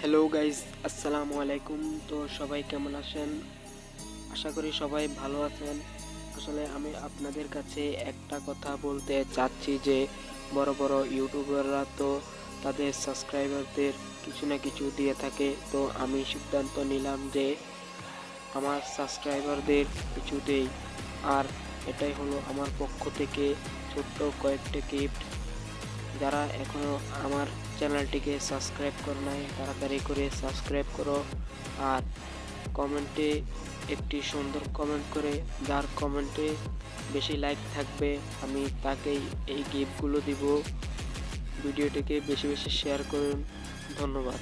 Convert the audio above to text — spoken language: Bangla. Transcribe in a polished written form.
হ্যালো গাইস, আসসালামু আলাইকুম। তো সবাই কেমন আছেন? আশা করি সবাই ভালো আছেন। আসলে আমি আপনাদের কাছে একটা কথা বলতে চাচ্ছি যে বড় বড় ইউটিউবাররা তো তাদের সাবস্ক্রাইবারদের কিছু না কিছু দিয়ে থাকে। তো আমি সিদ্ধান্ত নিলাম যে আমার সাবস্ক্রাইবারদের কিছু দেই। আর এটাই হলো আমার পক্ষ থেকে ছোট্ট কয়েকটি গিফট। যারা এখনও আমার চ্যানেলটিকে সাবস্ক্রাইব করে নাই তাড়াতাড়ি করে সাবস্ক্রাইব করো। আর কমেন্টে একটি সুন্দর কমেন্ট করে, যার কমেন্টে বেশি লাইক থাকবে আমি তাকেই এই গিফটগুলো দিব। ভিডিওটিকে বেশি বেশি শেয়ার করুন। ধন্যবাদ।